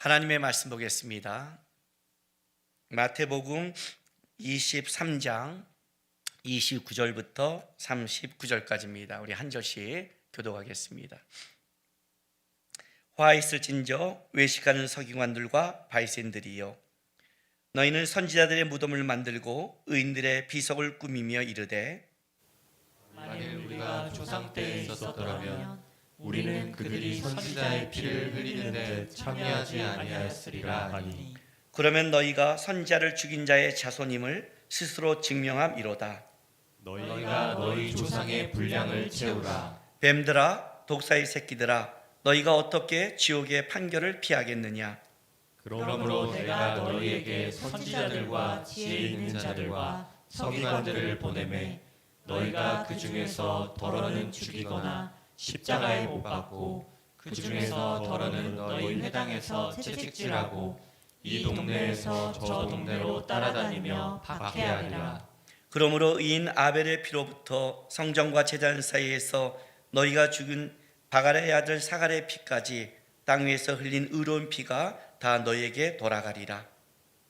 하나님의 말씀 보겠습니다. 마태복음 23장 29절부터 39절까지입니다. 우리 한 절씩 교독하겠습니다. 화 있을진저 외식하는 서기관들과 바리새인들이여, 너희는 선지자들의 무덤을 만들고 의인들의 비석을 꾸미며 이르되, 만일 우리가 조상 때에 있었더라면 우리는 그들이 선지자의 피를 흘리는데 참여하지 아니하였으리라 하니, 그러면 너희가 선지자를 죽인 자의 자손임을 스스로 증명함이로다. 너희가 너희 조상의 분량을 채우라. 뱀들아, 독사의 새끼들아, 너희가 어떻게 지옥의 판결을 피하겠느냐? 그러므로 내가 너희에게 선지자들과 지혜 있는 자들과 서기관들을 보내매 너희가 그 중에서 덜어는 죽이거나 십자가에 못 박고 그 중에서 덜어는 너희 회당에서 채찍질하고 이 동네에서 저 동네로 따라다니며 박해하리라. 그러므로 의인 아벨의 피로부터 성전과 제단 사이에서 너희가 죽은 바갈의 아들 사갈의 피까지 땅 위에서 흘린 의로운 피가 다 너희에게 돌아가리라.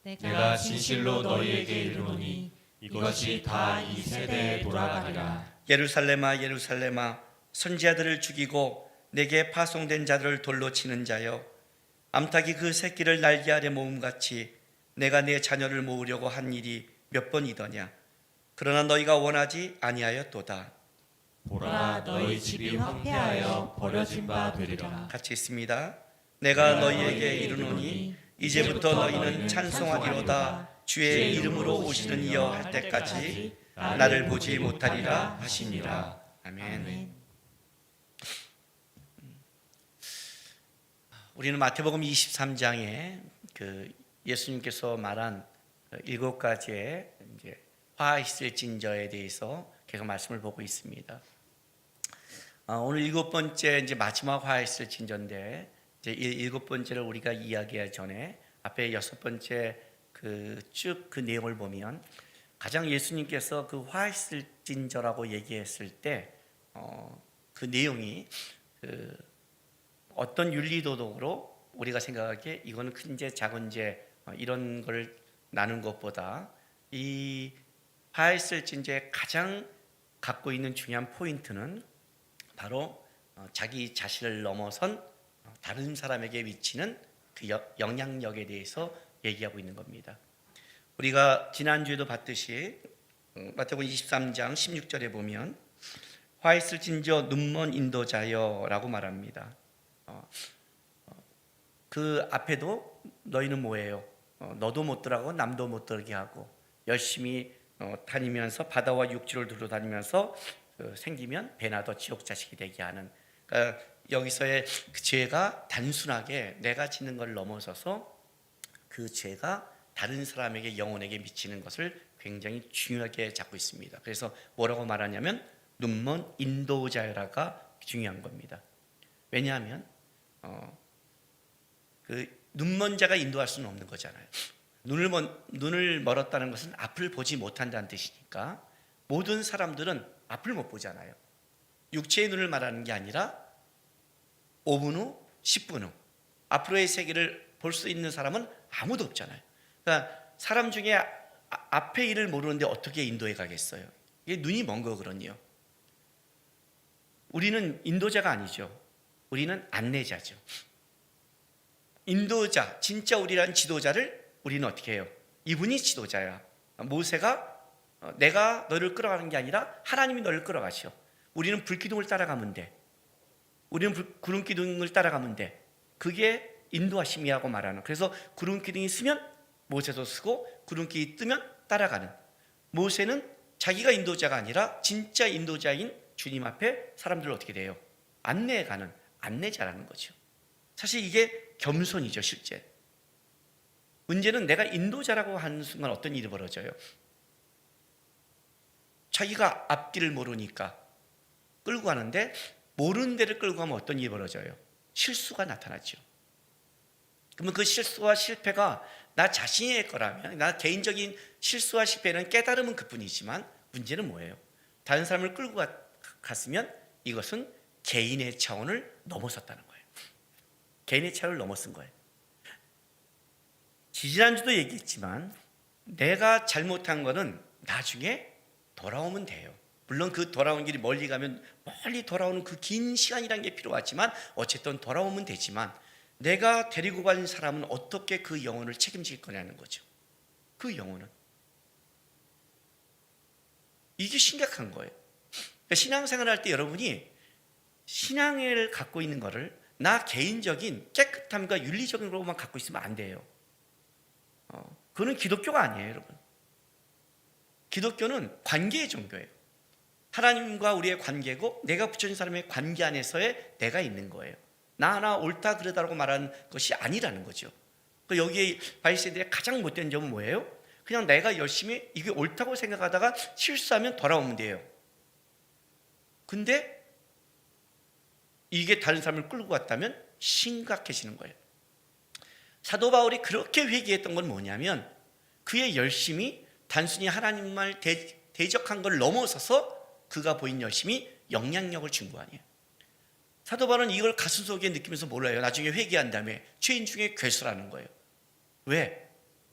내가 진실로 너희에게 이르노니 이것이 다 이 세대에 돌아가리라. 예루살렘아, 예루살렘아, 선지자들을 죽이고 내게 파송된 자들을 돌로 치는 자여, 암탉이 그 새끼를 날개 아래 모음같이 내가 내 자녀를 모으려고 한 일이 몇 번이더냐? 그러나 너희가 원하지 아니하였도다. 보라, 너희 집이 황폐하여 버려진 바 되리라. 같이 있습니다. 내가 너희에게 이르노니 이제부터 너희는 찬송하리로다. 주의 이름으로 오시는 이여 할 때까지 나를 보지 못하리라 하시니라. 아멘. 우리는 마태복음 23장에 예수님께서 말한 7가지의 이제 화 있을진저에 대해서 계속 말씀을 보고 있습니다. 오늘 7번째 이제 마지막 화 있을진저인데, 이제 7번째를 우리가 이야기하기 전에 앞에 6번째 쭉 그 내용을 보면, 가장 예수님께서 그 화 있을진저라고 얘기했을 때 그 내용이 어떤 윤리도덕으로 우리가 생각하기에 이거는 큰 죄, 작은 죄 이런 걸 나눈 것보다 이 화 있을진저의 가장 갖고 있는 중요한 포인트는 바로 자기 자신을 넘어선 다른 사람에게 미치는 그 영향력에 대해서 얘기하고 있는 겁니다. 우리가 지난주에도 봤듯이 마태복음 23장 16절에 보면 화 있을진저 눈먼 인도자여 라고 말합니다. 그 앞에도 너희는 뭐예요? 너도 못 들어가고 남도 못 들게 하고 열심히 다니면서 바다와 육지를 두루다니면서 생기면 배나 더 지옥 자식이 되게 하는, 그러니까 여기서의 그 죄가 단순하게 내가 짓는 걸 넘어서서 그 죄가 다른 사람에게, 영혼에게 미치는 것을 굉장히 중요하게 잡고 있습니다. 그래서 뭐라고 말하냐면 눈먼 인도자라가 중요한 겁니다. 왜냐하면 그 눈먼 자가 인도할 수는 없는 거잖아요. 눈을 멀었다는 것은 앞을 보지 못한다는 뜻이니까 모든 사람들은 앞을 못 보잖아요. 육체의 눈을 말하는 게 아니라 5분 후, 10분 후 앞으로의 세계를 볼 수 있는 사람은 아무도 없잖아요. 그러니까 사람 중에 앞의 일을 모르는데 어떻게 인도에 가겠어요? 이게 눈이 먼 거거든요. 우리는 인도자가 아니죠. 우리는 안내자죠. 인도자, 진짜 우리란 지도자를 우리는 어떻게 해요? 이분이 지도자야. 모세가 내가 너를 끌어가는 게 아니라 하나님이 너를 끌어가셔. 우리는 불기둥을 따라가면 돼. 우리는 구름기둥을 따라가면 돼. 그게 인도하심이라고 말하는. 그래서 구름기둥이 쓰면 모세도 쓰고 구름기둥이 뜨면 따라가는. 모세는 자기가 인도자가 아니라 진짜 인도자인 주님 앞에 사람들을 어떻게 돼요? 안내해가는 안내자라는 거죠. 사실 이게 겸손이죠, 실제. 문제는 내가 인도자라고 하는 순간 어떤 일이 벌어져요? 자기가 앞길을 모르니까 끌고 가는데 모르는 데를 끌고 가면 어떤 일이 벌어져요? 실수가 나타나죠. 그러면 그 실수와 실패가 나 자신의 거라면, 나 개인적인 실수와 실패는 깨달음은 그뿐이지만 문제는 뭐예요? 다른 사람을 끌고 갔으면 이것은 개인의 차원을 넘어섰다는 거예요. 개인의 차원을 넘어선 거예요. 지지난주도 얘기했지만 내가 잘못한 거는 나중에 돌아오면 돼요. 물론 그 돌아오는 길이 멀리 가면 멀리 돌아오는 그 긴 시간이라는 게 필요하지만 어쨌든 돌아오면 되지만 내가 데리고 간 사람은 어떻게 그 영혼을 책임질 거냐는 거죠. 그 영혼은. 이게 심각한 거예요. 그러니까 신앙생활 할 때 여러분이 신앙을 갖고 있는 거를 나 개인적인 깨끗함과 윤리적인 것만 갖고 있으면 안 돼요. 그거는 기독교가 아니에요, 여러분. 기독교는 관계의 종교예요. 하나님과 우리의 관계고 내가 붙여진 사람의 관계 안에서의 내가 있는 거예요. 나 하나 옳다 그러다라고 말하는 것이 아니라는 거죠. 여기에 바리새인들의 가장 못된 점은 뭐예요? 그냥 내가 열심히 이게 옳다고 생각하다가 실수하면 돌아오면 돼요. 근데 이게 다른 사람을 끌고 갔다면 심각해지는 거예요. 사도 바울이 그렇게 회개했던 건 뭐냐면 그의 열심이 단순히 하나님만 대적한 걸 넘어서서 그가 보인 열심이 영향력을 준 거 아니에요. 사도 바울은 이걸 가슴속에 느끼면서 몰라요. 나중에 회개한 다음에 죄인 중에 괴수라는 거예요. 왜?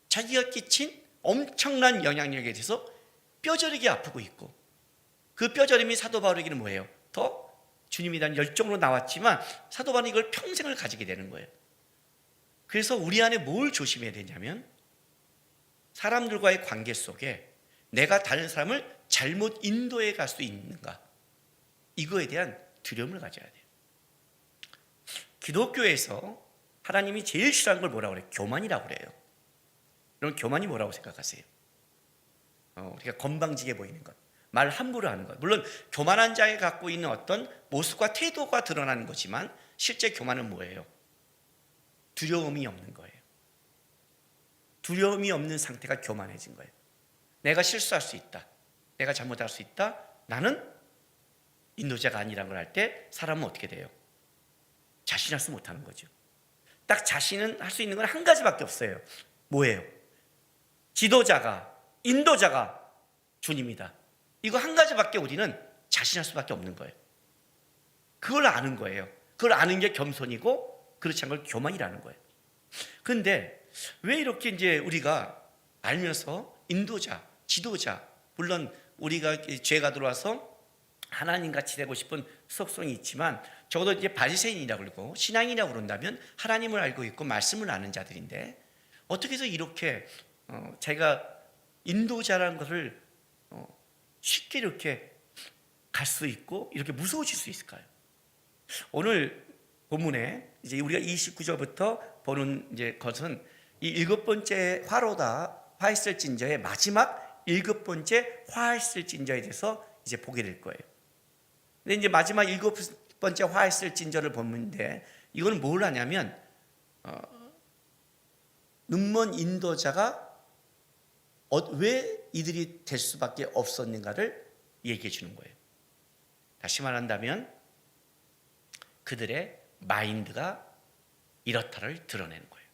자기가 끼친 엄청난 영향력에 대해서 뼈저리게 아프고 있고 그 뼈저림이 사도 바울에게는 뭐예요? 더 주님에 대한 열정으로 나왔지만 사도 바울은 이걸 평생을 가지게 되는 거예요. 그래서 우리 안에 뭘 조심해야 되냐면 사람들과의 관계 속에 내가 다른 사람을 잘못 인도해 갈 수 있는가, 이거에 대한 두려움을 가져야 돼요. 기독교에서 하나님이 제일 싫어하는 걸 뭐라고 그래요? 교만이라고 그래요. 여러분 교만이 뭐라고 생각하세요? 우리가 건방지게 보이는 것, 말 함부로 하는 것. 물론 교만한 자가 갖고 있는 어떤 모습과 태도가 드러나는 거지만 실제 교만은 뭐예요? 두려움이 없는 거예요. 두려움이 없는 상태가 교만해진 거예요. 내가 실수할 수 있다, 내가 잘못할 수 있다, 나는 인도자가 아니라는 걸 할 때 사람은 어떻게 돼요? 자신할 수 못하는 거죠. 딱 자신은 할 수 있는 건 한 가지밖에 없어요. 뭐예요? 지도자가, 인도자가 주님이다. 이거 한 가지밖에 우리는 자신할 수밖에 없는 거예요. 그걸 아는 거예요. 그걸 아는 게 겸손이고 그렇지 않은 걸 교만이라는 거예요. 그런데 왜 이렇게 이제 우리가 알면서 인도자, 지도자, 물론 우리가 죄가 들어와서 하나님같이 되고 싶은 속성이 있지만 적어도 이제 바리새인이라고 그러고 신앙이라고 그런다면 하나님을 알고 있고 말씀을 아는 자들인데 어떻게 해서 이렇게 제가 인도자라는 것을 쉽게 이렇게 갈 수 있고 이렇게 무서워질 수 있을까요? 오늘 본문에 이제 우리가 29절부터 보는 이제 것은 이 7번째 화했을진저의 마지막 7번째 화했을진저에 대해서 이제 보게 될 거예요. 근데 이제 마지막 7번째 화했을진저를 보는데 이거는 뭘 하냐면 눈먼 인도자가 왜 이들이 될 수밖에 없었는가를 얘기해 주는 거예요. 다시 말한다면 그들의 마인드가 이렇다를 드러내는 거예요.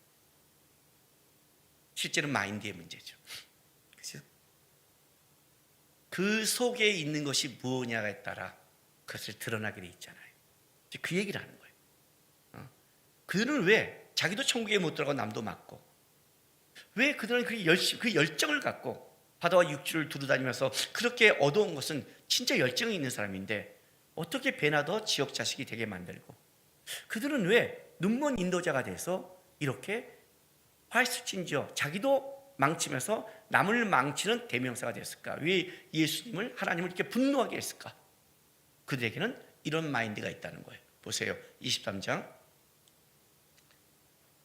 실제로 마인드의 문제죠. 그렇죠? 그 속에 있는 것이 무엇냐에 따라 그것을 드러나게 돼 있잖아요. 그 얘기를 하는 거예요. 그들은 왜 자기도 천국에 못 들어가고 남도 맞고 왜 그들은 그 열정을 갖고 바다와 육지를 두루다니면서 그렇게 얻어온 것은 진짜 열정이 있는 사람인데 어떻게 배나 더 지옥 자식이 되게 만들고 그들은 왜 눈먼 인도자가 돼서 이렇게 화했을진저 자기도 망치면서 남을 망치는 대명사가 됐을까? 왜 예수님을 하나님을 이렇게 분노하게 했을까? 그들에게는 이런 마인드가 있다는 거예요. 보세요. 23장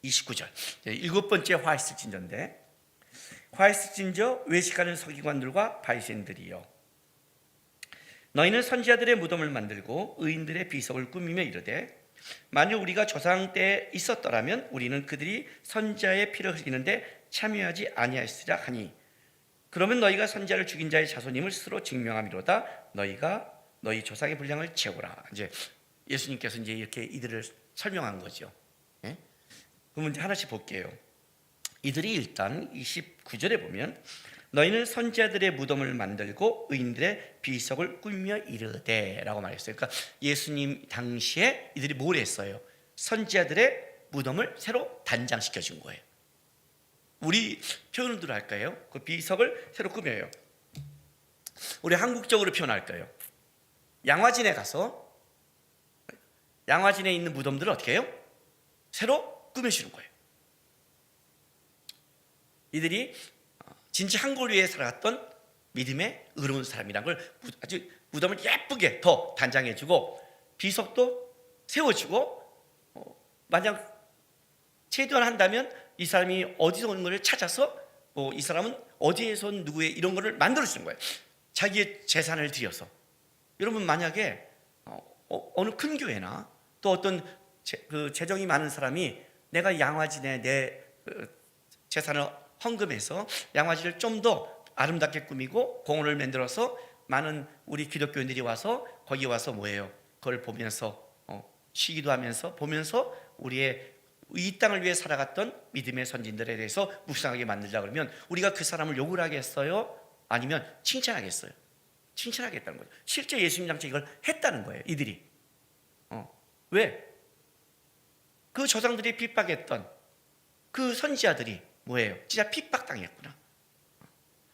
29절 7번째 화했을진저인데 화했을진저 외식하는 서기관들과 바리새인들이여 너희는 선지자들의 무덤을 만들고 의인들의 비석을 꾸미며 이르되 만일 우리가 조상 때에 있었더라면 우리는 그들이 선지자의 피를 흘리는데 참여하지 아니하였으리라 하니 그러면 너희가 선지자를 죽인 자의 자손임을 스스로 증명함이로다 너희가 너희 조상의 분량을 채우라. 이제 예수님께서 이제 이렇게 이들을 설명한 거죠. 예? 그러면 이제 하나씩 볼게요. 이들이 일단 29절에 보면 너희는 선지자들의 무덤을 만들고 의인들의 비석을 꾸미며 이르되 라고 말했어요. 그러니까 예수님 당시에 이들이 뭘 했어요? 선지자들의 무덤을 새로 단장시켜 준 거예요. 우리 표현으로 할까요? 그 비석을 새로 꾸며요. 우리 한국적으로 표현할까요? 양화진에 가서 양화진에 있는 무덤들을 어떻게 해요? 새로 꾸며주는 거예요. 이들이 진짜 한국을 위해 살아갔던 믿음의 의로운 사람이란 걸 아주 무덤을 예쁘게 더 단장해주고 비석도 세워주고 만약 체도한다면 이 사람이 어디서 온 것을 찾아서 이 사람은 어디에서 온 누구의 이런 거를 만들어주는 거예요. 자기의 재산을 들여서. 여러분 만약에 어느 큰 교회나 또 어떤 재정이 많은 사람이 내가 양화진에 내 재산을 헌금해서 양화진을 좀 더 아름답게 꾸미고 공원을 만들어서 많은 우리 기독교인들이 와서 거기 와서 뭐예요? 그걸 보면서 쉬기도 하면서 보면서 우리의 이 땅을 위해 살아갔던 믿음의 선진들에 대해서 묵상하게 만들자 그러면 우리가 그 사람을 욕을 하겠어요? 아니면 칭찬하겠어요? 칭찬하겠다는 거죠. 실제 예수님 장차 이걸 했다는 거예요. 이들이 왜? 그 조상들이 핍박했던 그 선지자들이 뭐예요? 진짜 핍박당했구나.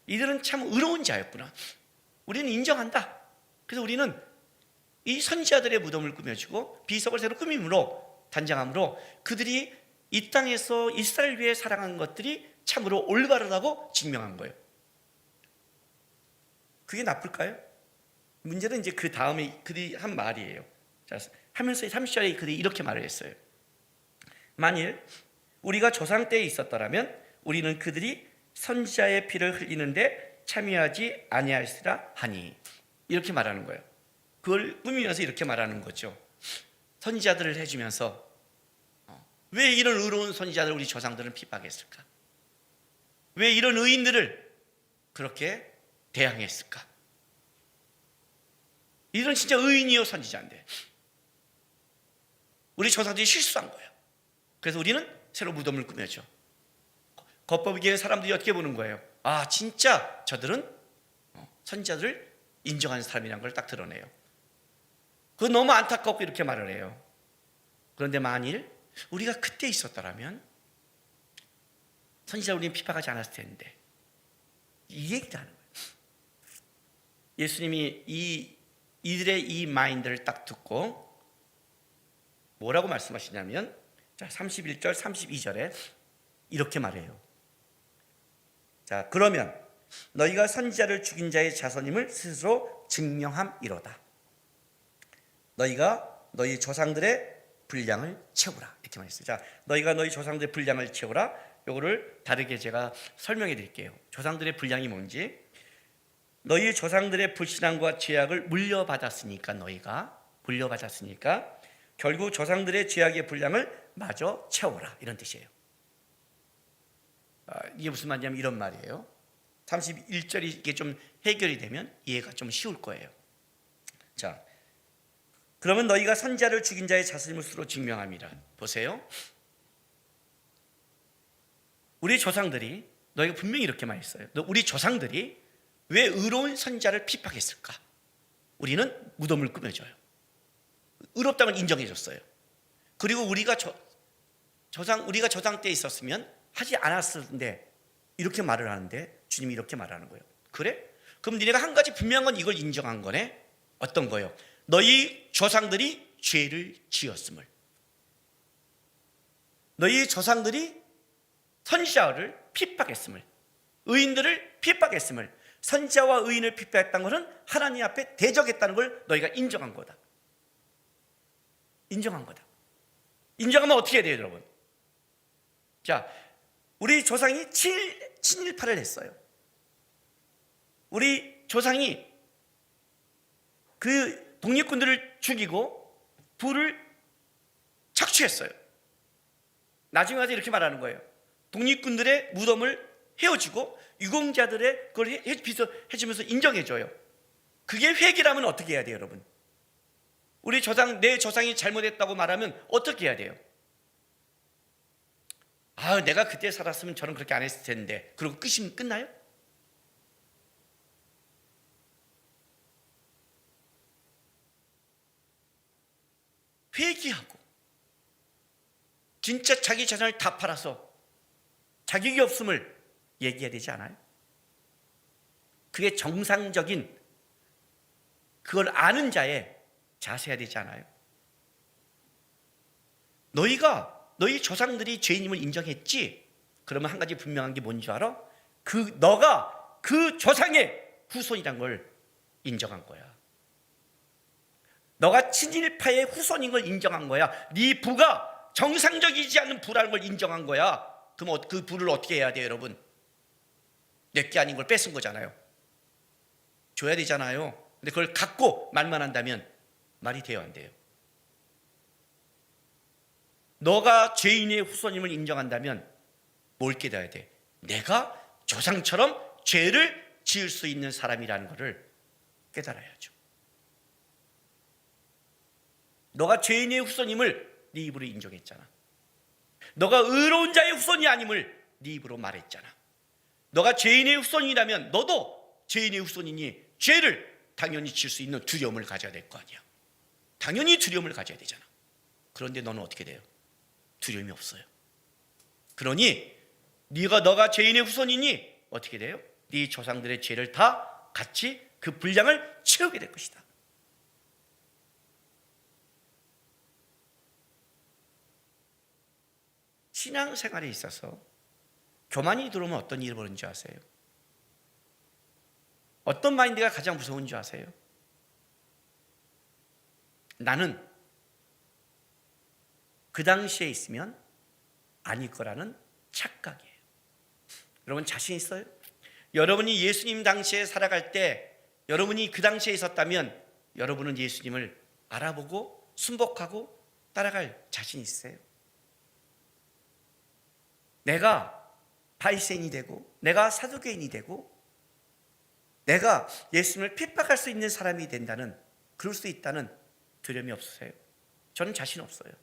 이들은 참 의로운 자였구나. 우리는 인정한다. 그래서 우리는 이 선지자들의 무덤을 꾸며주고 비석을 새로 꾸밈으로 단장함으로 그들이 이 땅에서 이스라엘 위해 살아간 것들이 참으로 올바르다고 증명한 거예요. 그게 나쁠까요? 문제는 이제 그 다음에 그들이 한 말이에요. 자, 하면서 30절에 그들이 이렇게 말을 했어요. 만일 우리가 조상 때에 있었더라면 우리는 그들이 선지자의 피를 흘리는데 참여하지 아니하였으라 하니, 이렇게 말하는 거예요. 그걸 꾸미면서 이렇게 말하는 거죠. 선지자들을 해주면서 왜 이런 의로운 선지자들 우리 조상들은 핍박했을까? 왜 이런 의인들을 그렇게 대항했을까? 이런 진짜 의인이요 선지자인데 우리 조상들이 실수한 거예요. 그래서 우리는 새로 무덤을 꾸며줘. 겉보기에 사람들이 어떻게 보는 거예요? 아, 진짜 저들은 선지자들을 인정하는 사람이라는 걸 딱 드러내요. 그거 너무 안타깝고 이렇게 말을 해요. 그런데 만일 우리가 그때 있었더라면 선지자 우리는 핍박하지 않았을 텐데, 이 얘기를 하는 거예요. 예수님이 이들의 이 마인드를 딱 듣고 뭐라고 말씀하시냐면, 자, 31절 32절에 이렇게 말해요. 자, 그러면 너희가 선지자를 죽인 자의 자손임을 스스로 증명함이로다. 너희가 너희 조상들의 분량을 채우라, 이렇게 말했어요. 자, 너희가 너희 조상들의 분량을 채우라. 요거를 다르게 제가 설명해 드릴게요. 조상들의 분량이 뭔지. 너희 조상들의 불신앙과 죄악을 물려받았으니까, 너희가 물려받았으니까 결국 조상들의 죄악의 분량을 마저 채워라, 이런 뜻이에요. 이게 무슨 말이냐면 이런 말이에요. 31절이 이게 좀 해결이 되면 이해가 좀 쉬울 거예요. 자, 그러면 너희가 선지자를 죽인 자의 자손임을 스스로 증명함이라. 보세요. 우리 조상들이, 너희가 분명히 이렇게 말했어요. 우리 조상들이 왜 의로운 선지자를 핍박했을까? 우리는 무덤을 꾸며줘요. 의롭다는 걸 인정해줬어요. 그리고 우리가 조상 때 있었으면 하지 않았을 텐데 이렇게 말을 하는데 주님이 이렇게 말하는 거예요. 그래? 그럼 니네가 한 가지 분명한 건 이걸 인정한 거네? 어떤 거예요? 너희 조상들이 죄를 지었음을, 너희 조상들이 선지자를 핍박했음을, 의인들을 핍박했음을, 선지자와 의인을 핍박했다는 것은 하나님 앞에 대적했다는 걸 너희가 인정한 거다. 인정한 거다. 인정하면 어떻게 해야 돼요, 여러분? 자, 우리 조상이 친일파를 했어요. 우리 조상이 그 독립군들을 죽이고 부를 착취했어요. 나중에 와서 이렇게 말하는 거예요. 독립군들의 무덤을 헤어지고 유공자들의 그걸 해주면서 인정해줘요. 그게 회개라면 어떻게 해야 돼요, 여러분? 우리 내 조상이 잘못했다고 말하면 어떻게 해야 돼요? 아, 내가 그때 살았으면 저는 그렇게 안 했을 텐데, 그리고 끝나요? 회개하고 진짜 자기 재산을 다 팔아서 자격이 없음을 얘기해야 되지 않아요? 그게 정상적인 그걸 아는 자의 자세해야 되지 않아요? 너희 조상들이 죄인임을 인정했지? 그러면 한 가지 분명한 게 뭔지 알아? 너가 그 조상의 후손이란 걸 인정한 거야. 너가 친일파의 후손인 걸 인정한 거야. 네 부가 정상적이지 않은 부라는 걸 인정한 거야. 그럼 그 부를 어떻게 해야 돼요, 여러분? 내게 아닌 걸 뺏은 거잖아요. 줘야 되잖아요. 근데 그걸 갖고 말만 한다면 말이 돼요, 안 돼요? 너가 죄인의 후손임을 인정한다면 뭘 깨달아야 돼? 내가 조상처럼 죄를 지을 수 있는 사람이라는 것을 깨달아야죠. 너가 죄인의 후손임을 네 입으로 인정했잖아. 너가 의로운 자의 후손이 아님을 네 입으로 말했잖아. 너가 죄인의 후손이라면 너도 죄인의 후손이니 죄를 당연히 지을 수 있는 두려움을 가져야 될 거 아니야. 당연히 두려움을 가져야 되잖아. 그런데 너는 어떻게 돼요? 두려움이 없어요. 그러니 너가 죄인의 후손이니 어떻게 돼요? 네 조상들의 죄를 다 같이 그 분량을 채우게 될 것이다. 신앙생활에 있어서 교만이 들어오면 어떤 일이 벌어지는지 아세요? 어떤 마인드가 가장 무서운 줄 아세요? 나는 그 당시에 있으면 아닐 거라는 착각이에요. 여러분 자신 있어요? 여러분이 예수님 당시에 살아갈 때 여러분이 그 당시에 있었다면 여러분은 예수님을 알아보고 순복하고 따라갈 자신 있어요? 내가 바리새인이 되고 내가 사두개인이 되고 내가 예수님을 핍박할 수 있는 사람이 된다는, 그럴 수 있다는 두려움이 없으세요? 저는 자신 없어요.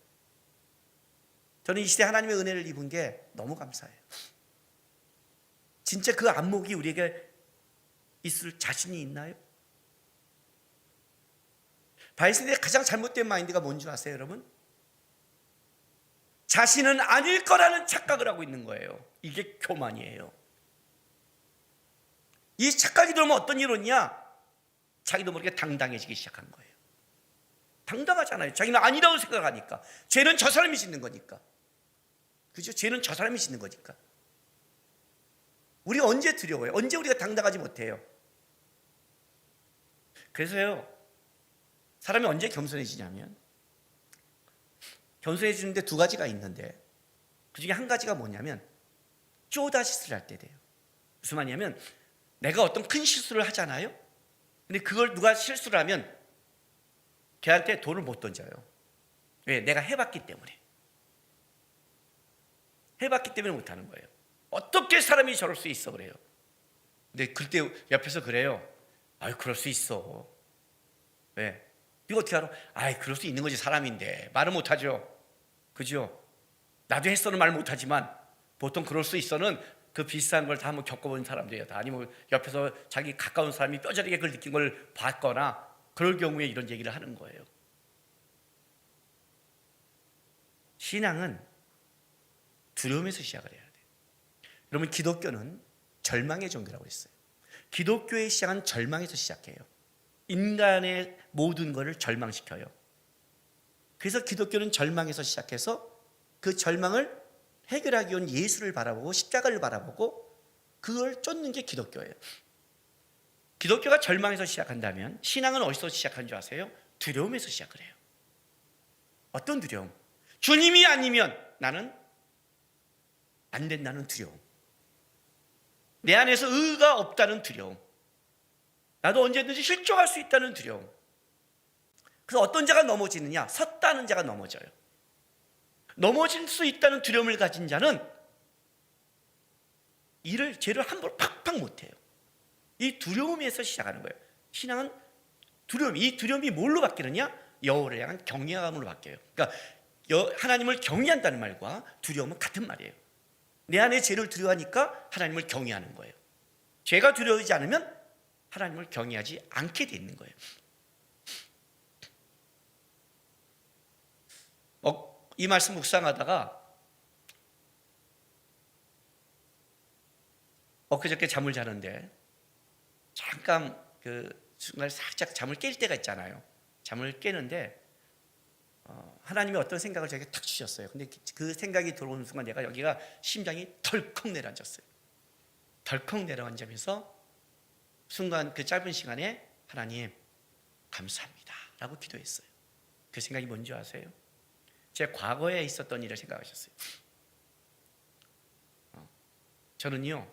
저는 이 시대 하나님의 은혜를 입은 게 너무 감사해요. 진짜 그 안목이 우리에게 있을 자신이 있나요? 바리새인의 가장 잘못된 마인드가 뭔지 아세요, 여러분? 자신은 아닐 거라는 착각을 하고 있는 거예요. 이게 교만이에요. 이 착각이 들어오면 어떤 이론이야? 자기도 모르게 당당해지기 시작한 거예요. 당당하잖아요. 자기는 아니라고 생각하니까. 죄는 저 사람이 짓는 거니까. 그죠? 죄는 저 사람이 짓는 거니까. 우리가 언제 두려워요? 언제 우리가 당당하지 못해요? 그래서요, 사람이 언제 겸손해지냐면, 겸손해지는데 두 가지가 있는데 그 중에 한 가지가 뭐냐면 쪼다짓을 할 때 돼요. 무슨 말이냐면 내가 어떤 큰 실수를 하잖아요. 근데 그걸 누가 실수를 하면 걔한테 돈을 못 던져요. 왜? 내가 해봤기 때문에. 해봤기 때문에 못하는 거예요. 어떻게 사람이 저럴 수 있어 그래요. 근데 그때 옆에서 그래요. 아유 그럴 수 있어. 왜? 이거 어떻게 알아? 아이 그럴 수 있는 거지, 사람인데. 말을 못하죠. 그죠? 나도 했어는 말 못하지만 보통 그럴 수 있어는 그 비슷한 걸 다 한번 겪어본 사람들이에요. 다. 아니면 옆에서 자기 가까운 사람이 뼈저리게 그걸 느낀 걸 봤거나 그럴 경우에 이런 얘기를 하는 거예요. 신앙은 두려움에서 시작을 해야 돼요. 여러분 기독교는 절망의 종교라고 했어요. 기독교의 시작은 절망에서 시작해요. 인간의 모든 것을 절망시켜요. 그래서 기독교는 절망에서 시작해서 그 절망을 해결하기 위한 예수를 바라보고 십자가를 바라보고 그걸 쫓는 게 기독교예요. 기독교가 절망에서 시작한다면 신앙은 어디서 시작한 줄 아세요? 두려움에서 시작을 해요. 어떤 두려움? 주님이 아니면 나는 안 된다는 두려움. 내 안에서 의가 없다는 두려움. 나도 언제든지 실족할 수 있다는 두려움. 그래서 어떤 자가 넘어지느냐? 섰다는 자가 넘어져요. 넘어질 수 있다는 두려움을 가진 자는 죄를 함부로 팍팍 못해요. 이 두려움에서 시작하는 거예요. 신앙은 두려움, 이 두려움이 뭘로 바뀌느냐? 여호와를 향한 경외감으로 바뀌어요. 그러니까 하나님을 경외한다는 말과 두려움은 같은 말이에요. 내 안에 죄를 두려워하니까 하나님을 경외하는 거예요. 죄가 두려워하지 않으면 하나님을 경외하지 않게 돼 있는 거예요. 이 말씀 묵상하다가 엊그저께 잠을 자는데 잠깐 그 순간 살짝 잠을 깰 때가 있잖아요. 잠을 깨는데 하나님이 어떤 생각을 저에게 탁 주셨어요. 근데 그 생각이 들어오는 순간 내가 여기가 심장이 덜컥 내려앉았어요. 덜컥 내려앉으면서 순간 그 짧은 시간에 하나님 감사합니다 라고 기도했어요. 그 생각이 뭔지 아세요? 제 과거에 있었던 일을 생각하셨어요. 저는요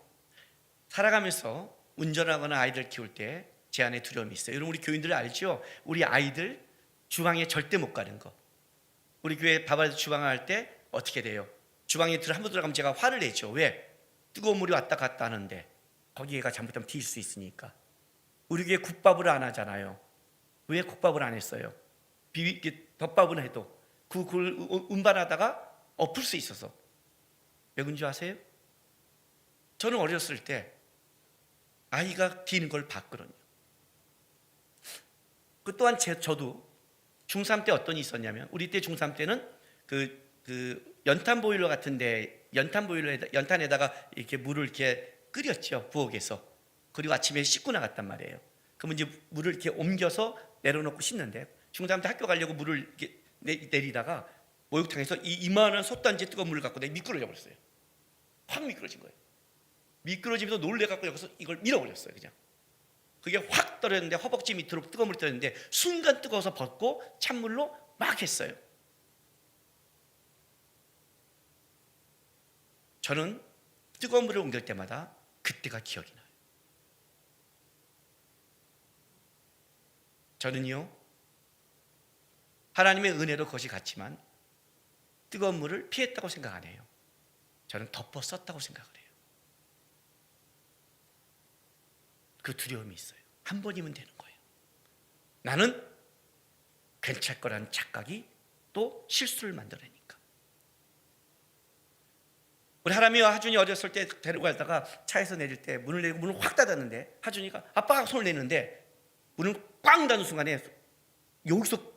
살아가면서 운전하거나 아이들 키울 때 제 안에 두려움이 있어요. 여러분 우리 교인들 알죠? 우리 아이들 주방에 절대 못 가는 거. 우리 교회 밥알 주방 할 때 어떻게 돼요? 주방에 한번 들어가면 제가 화를 내죠. 왜? 뜨거운 물이 왔다 갔다 하는데 거기에가 잘못하면 튈 수 있으니까. 우리 교회 국밥을 안 하잖아요. 왜 국밥을 안 했어요? 덮밥은 해도 그걸 운반하다가 엎을 수 있어서. 왜 그런 줄 아세요? 저는 어렸을 때 아이가 기는 걸 봤거든요. 그 또한 저도 중3 때 어떤 일이 있었냐면 우리 때 중3 때는 그 연탄 보일러 같은데 연탄에다가 이렇게 물을 이렇게 끓였죠. 부엌에서. 그리고 아침에 씻고 나갔단 말이에요. 그러면 이제 물을 이렇게 옮겨서 내려놓고 씻는데 중3 때 학교 가려고 물을 이렇게 내리다가 목욕탕에서 이 이만한 솥단지 뜨거운 물을 갖고 내가 미끄러져 버렸어요. 확 미끄러진 거예요. 미끄러지면서 놀래갖고 여기서 이걸 밀어버렸어요. 그냥 그게 확 떨어졌는데 허벅지 밑으로 뜨거운 물이 떨어졌는데 순간 뜨거워서 벗고 찬물로 막 했어요. 저는 뜨거운 물을 옮길 때마다 그때가 기억이 나요. 저는요 하나님의 은혜로 그것이 갔지만 뜨거운 물을 피했다고 생각 안 해요. 저는 덮어 썼다고 생각을 해요. 그 두려움이 있어요. 한 번이면 되는 거예요. 나는 괜찮을 거라는 착각이 또 실수를 만들어내니까. 우리 하람이와 하준이 어렸을 때 데리고 가다가 차에서 내릴 때 문을 내리고 문을 확 닫았는데 하준이가 아빠가 손을 내는데 문을 꽝 닫는 순간에 여기서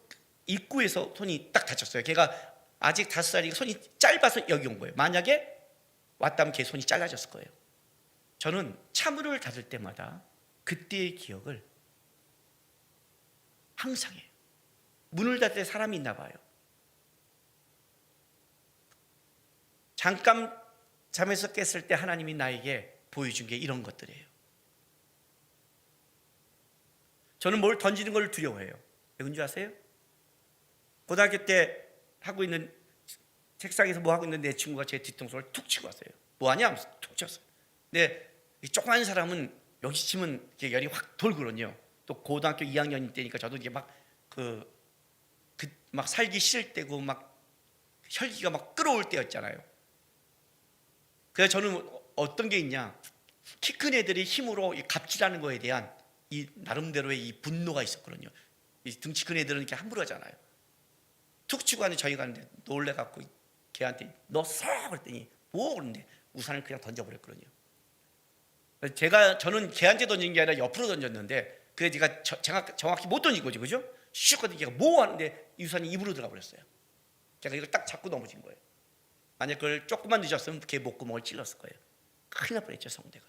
입구에서 손이 딱 다쳤어요. 걔가 아직 5살이고 손이 짧아서 여기 온 거예요. 만약에 왔다면 걔 손이 잘라졌을 거예요. 저는 차문을 닫을 때마다 그때의 기억을 항상 해요. 문을 닫을 때 사람이 있나 봐요. 잠깐 잠에서 깼을 때 하나님이 나에게 보여준 게 이런 것들이에요. 저는 뭘 던지는 걸 두려워해요. 왜 그런 줄 아세요? 고등학교 때 하고 있는 책상에서 뭐 하고 있는 내 친구가 제 뒤통수를 툭 치고 왔어요. 뭐하냐 하면서 툭 쳤어요. 근데 이 조그만 사람은 여기 치면 열이 확 돌거든요. 또 고등학교 2학년 때니까 저도 이게 막 막 살기 싫을 때고 막 혈기가 막 끓어올 때였잖아요. 그래서 저는 어떤 게 있냐, 키 큰 애들이 힘으로 갑질하는 거에 대한 이 나름대로의 이 분노가 있었거든요. 이 등치 큰 애들은 이렇게 함부로 하잖아요. 툭 치고 가는데 저희 가는데 놀래갖고 걔한테 너 써! 그랬더니 뭐 그러는데 우산을 그냥 던져버렸거든요. 저는 걔한테 던진 게 아니라 옆으로 던졌는데 그게 제가 정확히 못 던진 거지, 그죠? 슉 하더니 걔가 뭐 하는데 이 우산이 입으로 들어가 버렸어요. 제가 이걸 딱 잡고 넘어진 거예요. 만약 그걸 조금만 늦었으면 걔 목구멍을 찔렀을 거예요. 큰일 날 뻔했죠, 성대가.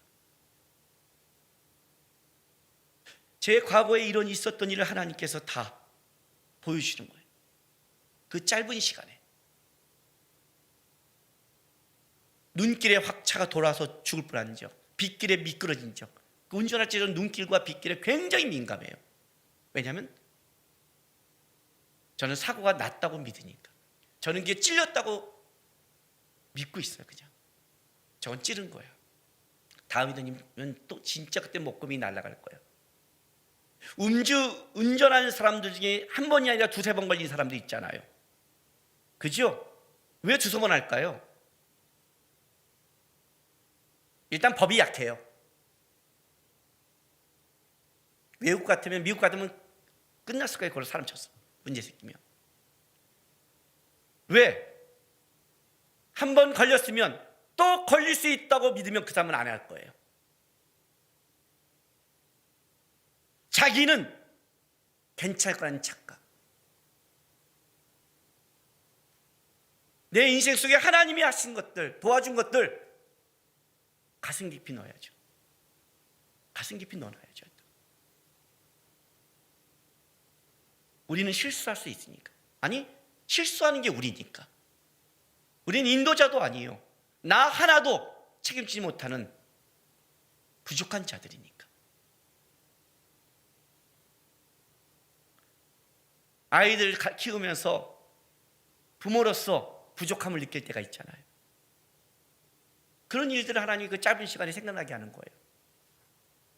제 과거에 이런 있었던 일을 하나님께서 다 보여주시는 거예요. 그 짧은 시간에. 눈길에 확 차가 돌아서 죽을 뻔한 적, 빗길에 미끄러진 적. 운전할 때 저는 눈길과 빗길에 굉장히 민감해요. 왜냐하면 저는 사고가 났다고 믿으니까. 저는 이게 찔렸다고 믿고 있어요. 그냥 저건 찌른 거야. 다음이면 또 진짜 그때 목금이 날아갈 거야. 운전하는 사람들 중에 한 번이 아니라 두세 번 걸린 사람도 있잖아요. 그죠? 왜 두세 번 할까요? 일단 법이 약해요. 미국 같으면 끝났을 거예요. 그걸 사람 쳤어. 문제 생기면. 왜? 한 번 걸렸으면 또 걸릴 수 있다고 믿으면 그 사람은 안 할 거예요. 자기는 괜찮을 거라는 착각. 내 인생 속에 하나님이 하신 것들, 도와준 것들 가슴 깊이 넣어야죠. 가슴 깊이 넣어놔야죠. 우리는 실수할 수 있으니까. 아니, 실수하는 게 우리니까. 우리는 인도자도 아니에요. 나 하나도 책임지지 못하는 부족한 자들이니까. 아이들 키우면서 부모로서 부족함을 느낄 때가 있잖아요. 그런 일들을 하나님이 그 짧은 시간에 생각나게 하는 거예요.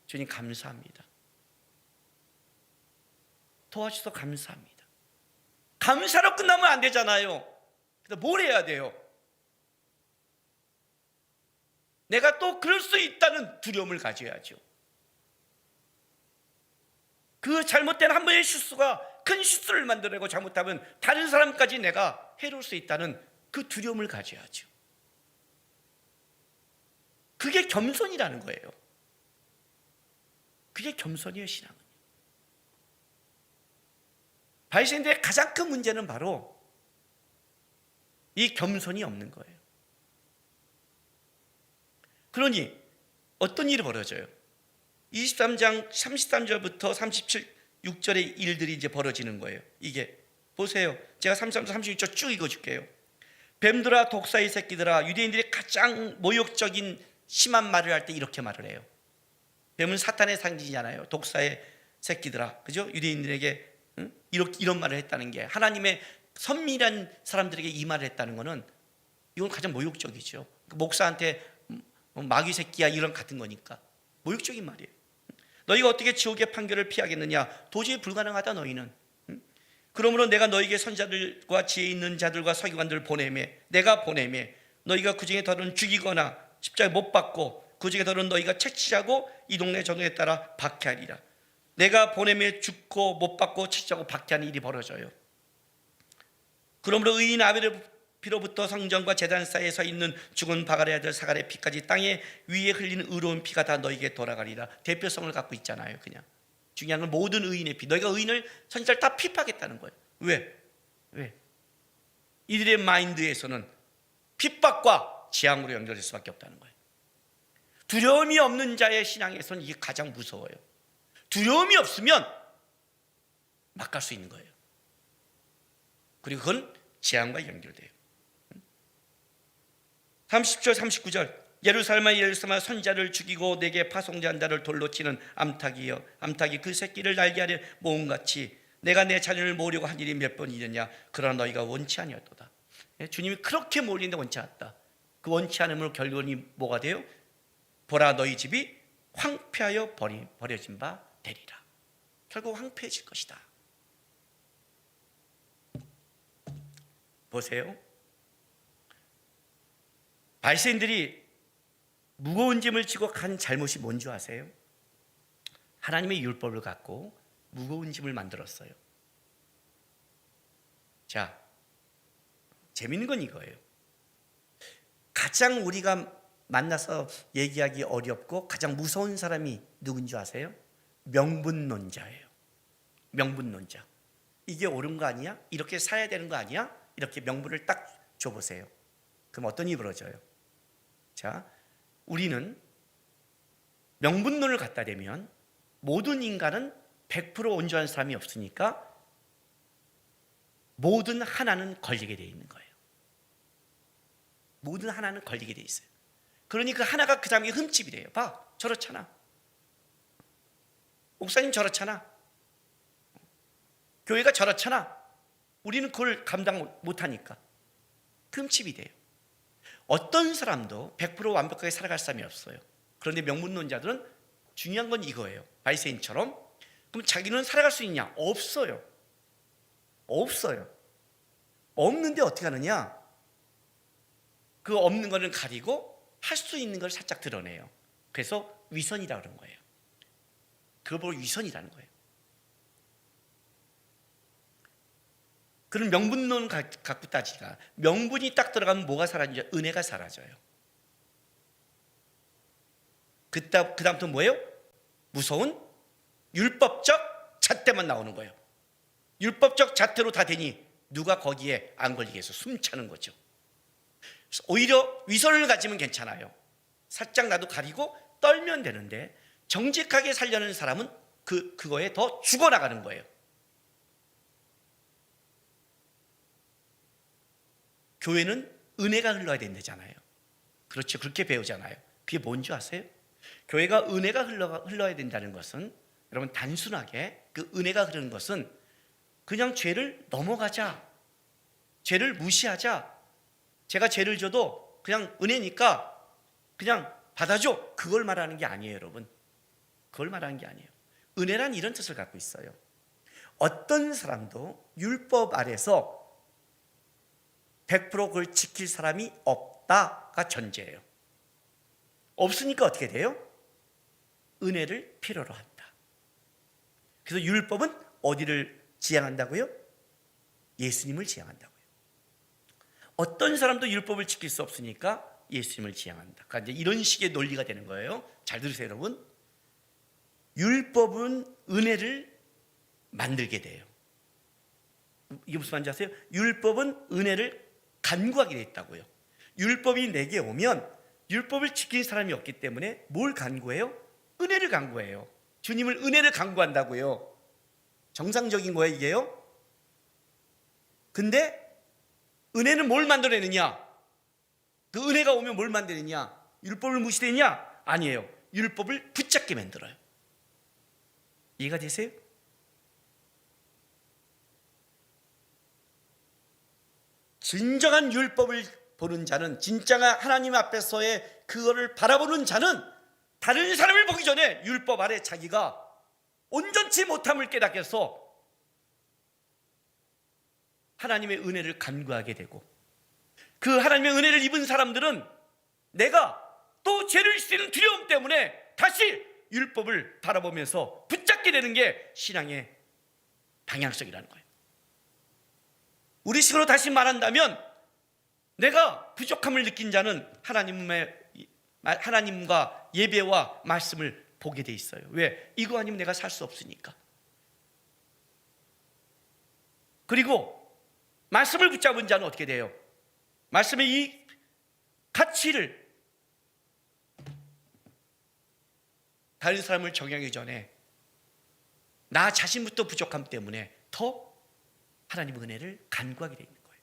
주님 감사합니다. 도와주셔서 감사합니다. 감사로 끝나면 안 되잖아요. 그래서 뭘 해야 돼요? 내가 또 그럴 수 있다는 두려움을 가져야죠. 그 잘못된 한 번의 실수가 큰 실수를 만들어내고 잘못하면 다른 사람까지 내가 해로울 수 있다는 그 두려움을 가져야죠. 그게 겸손이라는 거예요. 그게 겸손이에요, 신앙은. 바리새인들의 가장 큰 문제는 바로 이 겸손이 없는 거예요. 그러니 어떤 일이 벌어져요? 23장 33절부터 36절의 일들이 이제 벌어지는 거예요. 이게 보세요. 제가 33절 36절 쭉 읽어줄게요. 뱀들아 독사의 새끼들아, 유대인들이 가장 모욕적인 심한 말을 할 때 이렇게 말을 해요. 뱀은 사탄의 상징이잖아요. 독사의 새끼들아, 그죠? 유대인들에게 이런 말을 했다는 게, 하나님의 선밀한 사람들에게 이 말을 했다는 것은 이건 가장 모욕적이죠. 목사한테 마귀 새끼야 이런 같은 거니까 모욕적인 말이에요. 너희가 어떻게 지옥의 판결을 피하겠느냐? 도저히 불가능하다 너희는. 그러므로 내가 너희에게 선자들과 지혜 있는 자들과 서기관들을 보내매, 내가 보내매 너희가 그 중에 더는 죽이거나 십자가에 못 박고 그 중에 더는 너희가 채취하고 이 동네 저 동네에 따라 박해하리라. 내가 보내매 죽고 못 박고 채취하고 박해하는 일이 벌어져요. 그러므로 의인 아벨의 피로부터 성전과 제단 사이에 서 있는 죽은 바갈의 아들 사갈의 피까지 땅에 위에 흘리는 의로운 피가 다 너희에게 돌아가리라. 대표성을 갖고 있잖아요. 그냥 중요한 건 모든 의인의 피. 너희가 의인을 선지자를 다 핍박했다는 거예요. 왜? 이들의 마인드에서는 핍박과 재앙으로 연결될 수밖에 없다는 거예요. 두려움이 없는 자의 신앙에서는 이게 가장 무서워요. 두려움이 없으면 막 갈 수 있는 거예요. 그리고 그건 재앙과 연결돼요. 30절 39절 예루살렘아 선자를 죽이고 내게 파송자한 자를 돌로 치는 암탉이여, 암탉이 그 새끼를 날개 아래 모음같이 내가 내 자녀를 모으려고 한 일이 몇 번이냐? 그러나 너희가 원치 아니었도다. 주님이 그렇게 모으는데 원치 않았다. 그 원치 않음으로 결론이 뭐가 돼요? 보라 너희 집이 황폐하여 버려진 바 되리라. 결국 황폐해질 것이다. 보세요. 바리새인들이 무거운 짐을 지고 간 잘못이 뭔지 아세요? 하나님의 율법을 갖고 무거운 짐을 만들었어요. 자, 재밌는 건 이거예요. 가장 우리가 만나서 얘기하기 어렵고 가장 무서운 사람이 누군지 아세요? 명분론자예요. 명분론자. 이게 옳은 거 아니야? 이렇게 살아야 되는 거 아니야? 이렇게 명분을 딱 줘보세요. 그럼 어떤 일이 벌어져요? 자, 우리는 명분론을 갖다 대면 모든 인간은 100% 온전한 사람이 없으니까 모든 하나는 걸리게 되어 있는 거예요. 모든 하나는 걸리게 되어 있어요. 그러니 그 하나가 그 사람이 흠집이래요. 봐, 저렇잖아. 목사님 저렇잖아. 교회가 저렇잖아. 우리는 그걸 감당 못하니까 흠집이 돼요. 어떤 사람도 100% 완벽하게 살아갈 사람이 없어요. 그런데 명분론자들은 중요한 건 이거예요. 바리새인처럼. 그럼 자기는 살아갈 수 있냐? 없어요. 없는데 어떻게 하느냐? 그 없는 거는 가리고 할 수 있는 걸 살짝 드러내요. 그래서 위선이라고 그런 거예요. 그걸 보고 위선이라는 거예요. 그런 명분론 갖고 따지가 명분이 딱 들어가면 뭐가 사라지죠? 은혜가 사라져요. 그다음부터 뭐예요? 무서운 율법적 잣대만 나오는 거예요. 율법적 잣대로 다 되니 누가 거기에 안 걸리게 해서 숨차는 거죠. 오히려 위선을 가지면 괜찮아요. 살짝 나도 가리고 떨면 되는데 정직하게 살려는 사람은 그거에 더 죽어나가는 거예요. 교회는 은혜가 흘러야 된다잖아요. 그렇죠. 그렇게 배우잖아요. 그게 뭔지 아세요? 교회가 은혜가 흘러야 된다는 것은, 여러분, 단순하게 그 은혜가 흐르는 것은 그냥 죄를 넘어가자, 죄를 무시하자, 제가 죄를 져도 그냥 은혜니까 그냥 받아줘, 그걸 말하는 게 아니에요. 여러분, 그걸 말하는 게 아니에요. 은혜란 이런 뜻을 갖고 있어요. 어떤 사람도 율법 아래서 100% 그걸 지킬 사람이 없다가 전제예요. 없으니까 어떻게 돼요? 은혜를 필요로 한다. 그래서 율법은 어디를 지향한다고요? 예수님을 지향한다고요. 어떤 사람도 율법을 지킬 수 없으니까 예수님을 지향한다. 그러니까 이제 이런 식의 논리가 되는 거예요. 잘 들으세요, 여러분. 율법은 은혜를 만들게 돼요. 이게 무슨 말인지 아세요? 율법은 은혜를 간구하게 돼 있다고요. 율법이 내게 오면 율법을 지킬 사람이 없기 때문에 뭘 간구해요? 은혜를 간구해요. 주님을 은혜를 간구한다고요. 정상적인 거예요, 이게요. 근데 은혜는 뭘 만들어내느냐? 그 은혜가 오면 뭘 만드느냐? 율법을 무시되느냐? 아니에요. 율법을 붙잡게 만들어요. 이해가 되세요? 진정한 율법을 보는 자는, 진짜가 하나님 앞에서의 그거를 바라보는 자는 다른 사람을 보기 전에 율법 아래 자기가 온전치 못함을 깨닫게 해서 하나님의 은혜를 간구하게 되고, 그 하나님의 은혜를 입은 사람들은 내가 또 죄를 지는 두려움 때문에 다시 율법을 바라보면서 붙잡게 되는 게 신앙의 방향성이라는 거예요. 우리 식으로 다시 말한다면, 내가 부족함을 느낀 자는 하나님과 예배와 말씀을 보게 돼 있어요. 왜? 이거 아니면 내가 살 수 없으니까. 그리고 말씀을 붙잡은 자는 어떻게 돼요? 말씀의 이 가치를 다른 사람을 적용하기 전에 나 자신부터 부족함 때문에 더 하나님의 은혜를 간구하게 되어 있는 거예요.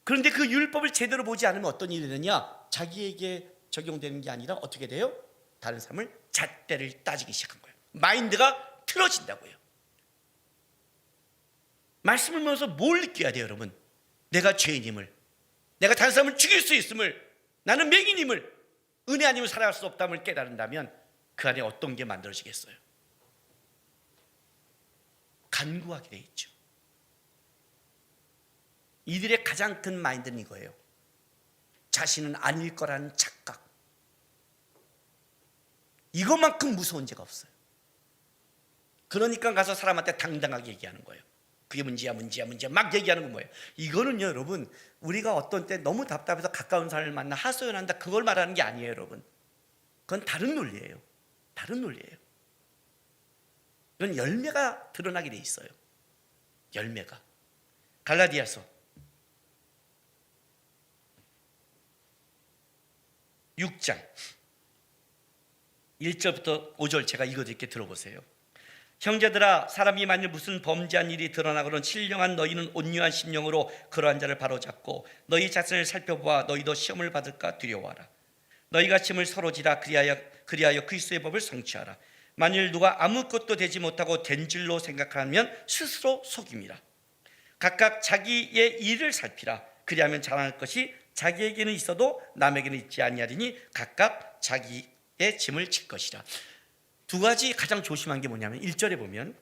그런데 그 율법을 제대로 보지 않으면 어떤 일이 되느냐? 자기에게 적용되는 게 아니라 어떻게 돼요? 다른 사람을 잣대를 따지기 시작한 거예요. 마인드가 틀어진다고요. 말씀을 보면서 뭘 느껴야 돼요, 여러분? 내가 죄인임을, 내가 다른 사람을 죽일 수 있음을, 나는 맹인임을, 은혜 아니면 살아갈 수 없다를 깨달은다면 그 안에 어떤 게 만들어지겠어요? 간구하게 돼 있죠. 이들의 가장 큰 마인드는 이거예요. 자신은 아닐 거라는 착각. 이것만큼 무서운 죄가 없어요. 그러니까 가서 사람한테 당당하게 얘기하는 거예요. 그게 문제야 막 얘기하는 건 뭐예요? 이거는요, 여러분, 우리가 어떤 때 너무 답답해서 가까운 사람을 만나 하소연한다, 그걸 말하는 게 아니에요, 여러분. 그건 다른 논리예요. 다른 논리예요. 이건 열매가 드러나게 돼 있어요. 열매가. 갈라디아서 6장 1절부터 5절 제가 읽어드릴게, 들어보세요. 형제들아, 사람이 만일 무슨 범죄한 일이 드러나거든 신령한 너희는 온유한 심령으로 그러한 자를 바로잡고 너희 자신을 살펴보아 너희도 시험을 받을까 두려워하라. 너희가 시험을 서로 지라. 그리하여 그리스도의 법을 성취하라. 만일 누가 아무것도 되지 못하고 된 줄로 생각하면 스스로 속임이라. 각각 자기의 일을 살피라. 그리하면 자랑할 것이 자기에게는 있어도 남에게는 있지 아니하리니 각각 자기의 짐을 질 것이라. 두 가지 가장 조심한 게 뭐냐면, 1절에 보면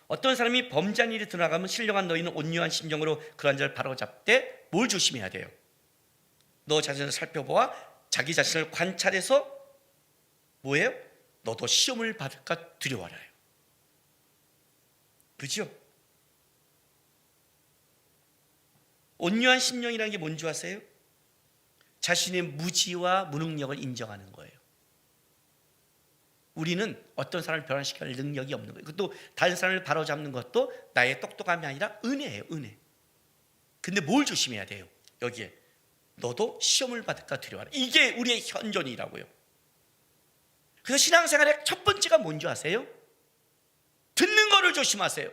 어떤 사람이 범죄한 일이 드러나가면 신령한 너희는 온유한 심정으로 그런 자를 바로잡되 뭘 조심해야 돼요? 너 자신을 살펴보아 자기 자신을 관찰해서 뭐예요? 너도 시험을 받을까 두려워하라. 그죠? 온유한 심령이라는 게 뭔지 아세요? 자신의 무지와 무능력을 인정하는 거예요. 우리는 어떤 사람을 변화시킬 능력이 없는 거예요. 그것도 다른 사람을 바로잡는 것도 나의 똑똑함이 아니라 은혜예요, 은혜. 근데 뭘 조심해야 돼요? 여기에 너도 시험을 받을까 두려워하라. 이게 우리의 현존이라고요. 그래서 신앙생활의 첫 번째가 뭔지 아세요? 듣는 거를 조심하세요.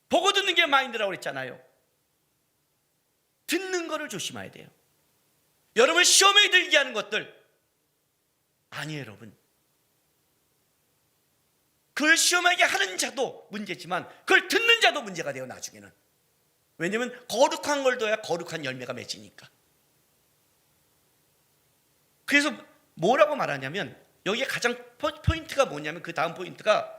보고 듣는 게 마인드라고 그랬잖아요. 듣는 거를 조심해야 돼요. 여러분 시험에 들게 하는 것들 아니에요, 여러분. 그걸 시험하게 하는 자도 문제지만 그걸 듣는 자도 문제가 돼요, 나중에는. 왜냐하면 거룩한 걸 둬야 거룩한 열매가 맺히니까. 그래서 뭐라고 말하냐면 여기에 가장 포인트가 뭐냐면 그 다음 포인트가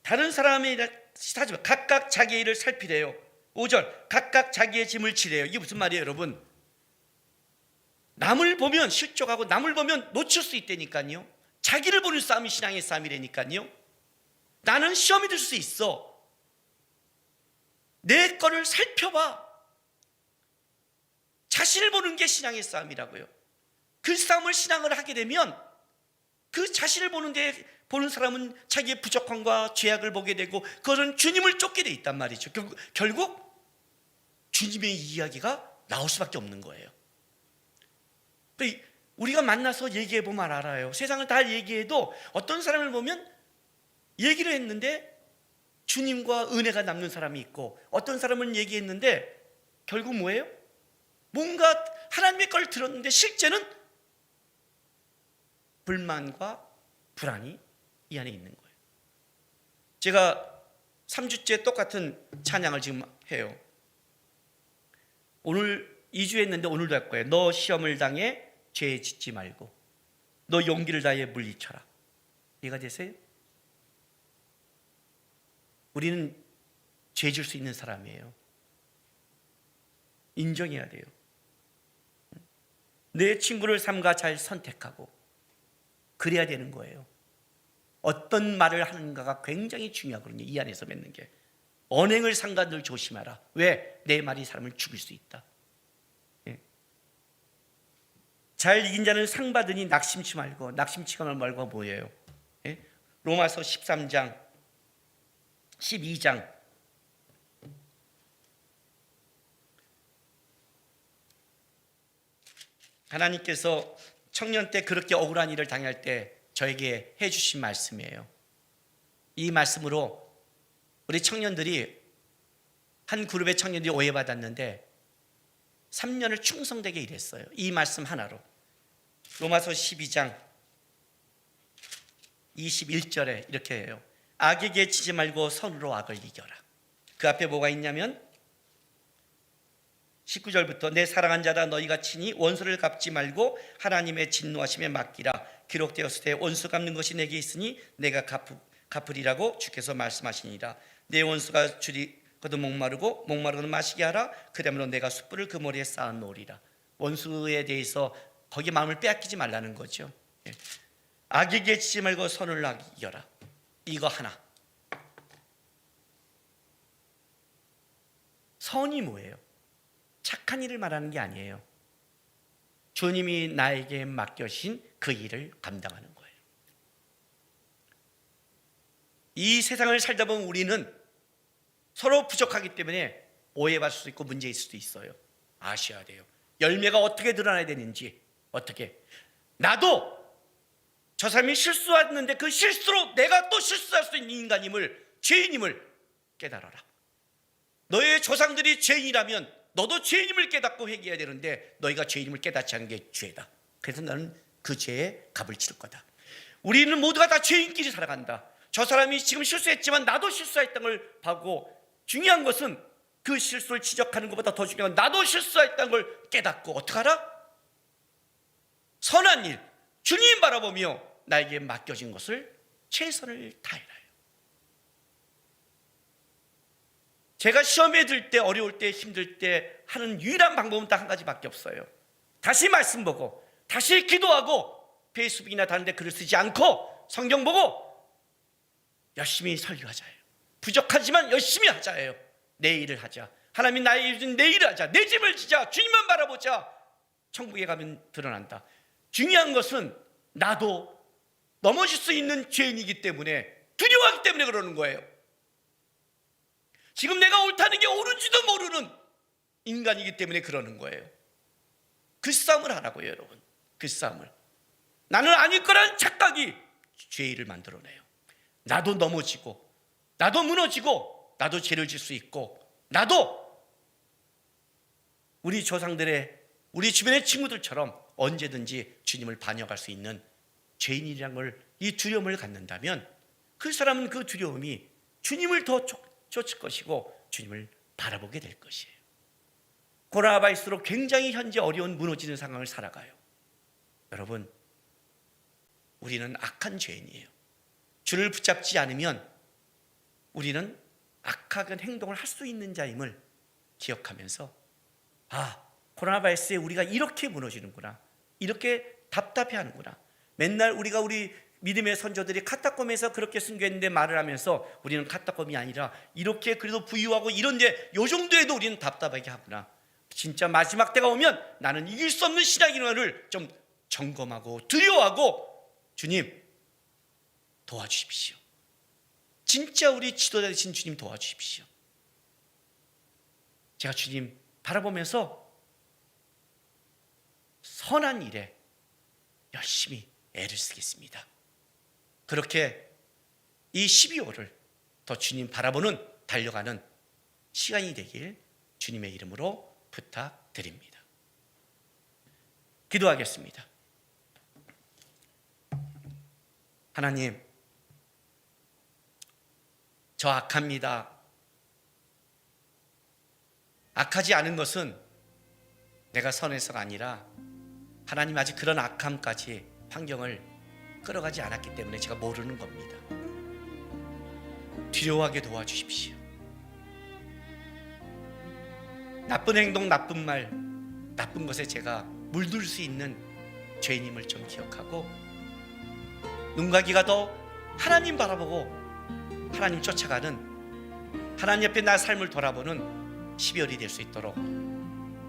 다른 사람의 일을 하지 마. 각각 자기의 일을 살피래요. 5절 각각 자기의 짐을 지래요. 이게 무슨 말이에요, 여러분? 남을 보면 실족하고 남을 보면 놓칠 수 있다니까요. 자기를 보는 싸움이 신앙의 싸움이라니까요. 나는 시험이 들 수 있어. 내 거를 살펴봐. 자신을 보는 게 신앙의 싸움이라고요. 그 싸움을 신앙을 하게 되면 그 자신을 보는 사람은 자기의 부족함과 죄악을 보게 되고 그것은 주님을 쫓게 돼 있단 말이죠. 결국 주님의 이야기가 나올 수밖에 없는 거예요. 우리가 만나서 얘기해 보면 알아요. 세상을 다 얘기해도 어떤 사람을 보면 얘기를 했는데 주님과 은혜가 남는 사람이 있고 어떤 사람은 얘기했는데 결국 뭐예요? 뭔가 하나님의 걸 들었는데 실제는 불만과 불안이 이 안에 있는 거예요. 제가 3주째 똑같은 찬양을 지금 해요. 오늘 2주 했는데 오늘도 할 거예요. 너 시험을 당해 죄에 짓지 말고 너 용기를 다해 물리쳐라. 이해가 되세요? 우리는 죄 질 수 있는 사람이에요. 인정해야 돼요. 내 친구를 삼가 잘 선택하고 그래야 되는 거예요. 어떤 말을 하는가가 굉장히 중요하거든요. 이 안에서 맺는 게. 언행을 삼가 늘 조심하라. 왜? 내 말이 사람을 죽일 수 있다. 예. 잘 이긴 자는 상 받으니 낙심치 말고, 낙심치가 말고 뭐예요? 예? 로마서 13장 12장 하나님께서 청년 때 그렇게 억울한 일을 당할 때 저에게 해주신 말씀이에요. 이 말씀으로 우리 청년들이 한 그룹의 청년들이 오해받았는데 3년을 충성되게 일했어요. 이 말씀 하나로. 로마서 12장 21절에 이렇게 해요. 악에게 지지 말고 선으로 악을 이겨라. 그 앞에 뭐가 있냐면 19절부터 내 사랑한 자라 너희가 친히 원수를 갚지 말고 하나님의 진노하심에 맡기라. 기록되었을 때 원수 갚는 것이 내게 있으니 내가 갚으리라고 주께서 말씀하시니라. 내 원수가 줄이거든 목마르고는 마시게 하라. 그러므로 내가 숯불을 그 머리에 쌓아 놓으리라. 원수에 대해서 거기에 마음을 빼앗기지 말라는 거죠. 악에게 지지 말고 선을 이겨라. 이거 하나. 선이 뭐예요? 착한 일을 말하는 게 아니에요. 주님이 나에게 맡겨신 그 일을 감당하는 거예요. 이 세상을 살다 보면 우리는 서로 부족하기 때문에 오해받을 수도 있고 문제일 수도 있어요. 아셔야 돼요. 열매가 어떻게 드러나야 되는지. 어떻게. 나도 저 사람이 실수했는데 그 실수로 내가 또 실수할 수 있는 인간임을, 죄인임을 깨달아라. 너의 조상들이 죄인이라면 너도 죄인임을 깨닫고 회개해야 되는데 너희가 죄인임을 깨닫지 않은 게 죄다. 그래서 나는 그 죄에 값을 치를 거다. 우리는 모두가 다 죄인끼리 살아간다. 저 사람이 지금 실수했지만 나도 실수했다는 걸 보고 중요한 것은 그 실수를 지적하는 것보다 더 중요한 건 나도 실수했다는 걸 깨닫고 어떡하라? 선한 일, 주님 바라보며 나에게 맡겨진 것을 최선을 다해라. 제가 시험에 들 때, 어려울 때, 힘들 때 하는 유일한 방법은 딱 한 가지밖에 없어요. 다시 말씀 보고, 다시 기도하고, 페이스북이나 다른 데 글을 쓰지 않고 성경 보고 열심히 설교하자예요. 부족하지만 열심히 하자예요. 내 일을 하자. 하나님 나에게 주신 내 일을 하자. 내 집을 지자. 주님만 바라보자. 천국에 가면 드러난다. 중요한 것은 나도 넘어질 수 있는 죄인이기 때문에, 두려워하기 때문에 그러는 거예요. 지금 내가 옳다는 게 옳은지도 모르는 인간이기 때문에 그러는 거예요. 그 싸움을 하라고요, 여러분. 그 싸움을. 나는 아닐 거라는 착각이 죄를 만들어내요. 나도 넘어지고, 나도 무너지고, 나도 죄를 질 수 있고, 나도 우리 조상들의, 우리 주변의 친구들처럼 언제든지 주님을 반역할 수 있는 죄인이라는 걸, 이 두려움을 갖는다면 그 사람은 그 두려움이 주님을 더 쫓을 것이고 주님을 바라보게 될 것이에요. 고난과 바일수록 굉장히 현재 어려운 무너지는 상황을 살아가요. 여러분, 우리는 악한 죄인이에요. 주를 붙잡지 않으면 우리는 악한 행동을 할 수 있는 자임을 기억하면서, 아, 코로나 바이러스에 우리가 이렇게 무너지는구나, 이렇게 답답해하는구나. 맨날 우리 믿음의 선조들이 카타콤에서 그렇게 순교했는데 말을 하면서 우리는 카타콤이 아니라 이렇게 그래도 부유하고 이런데 요 정도에도 우리는 답답하게 하구나. 진짜 마지막 때가 오면 나는 이길 수 없는 신앙인을 좀 점검하고 두려워하고, 주님 도와주십시오. 진짜 우리 지도자 되신 주님 도와주십시오. 제가 주님 바라보면서 선한 일에 열심히 애를 쓰겠습니다. 그렇게 이 12월을 더 주님 바라보는 달려가는 시간이 되길 주님의 이름으로 부탁드립니다. 기도하겠습니다. 하나님, 저 악합니다. 악하지 않은 것은 내가 선해서가 아니라 하나님 아직 그런 악함까지 환경을 끌어가지 않았기 때문에 제가 모르는 겁니다. 두려워하게 도와주십시오. 나쁜 행동, 나쁜 말, 나쁜 것에 제가 물들 수 있는 죄인임을 좀 기억하고, 눈과 귀가 더 하나님 바라보고 하나님 쫓아가는, 하나님 옆에 나의 삶을 돌아보는 12월이 될 수 있도록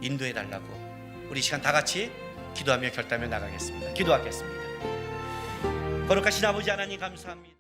인도해 달라고 우리 시간 다 같이 기도하며 결단하며 나가겠습니다. 기도하겠습니다. 거룩하신 아버지 하나님 감사합니다.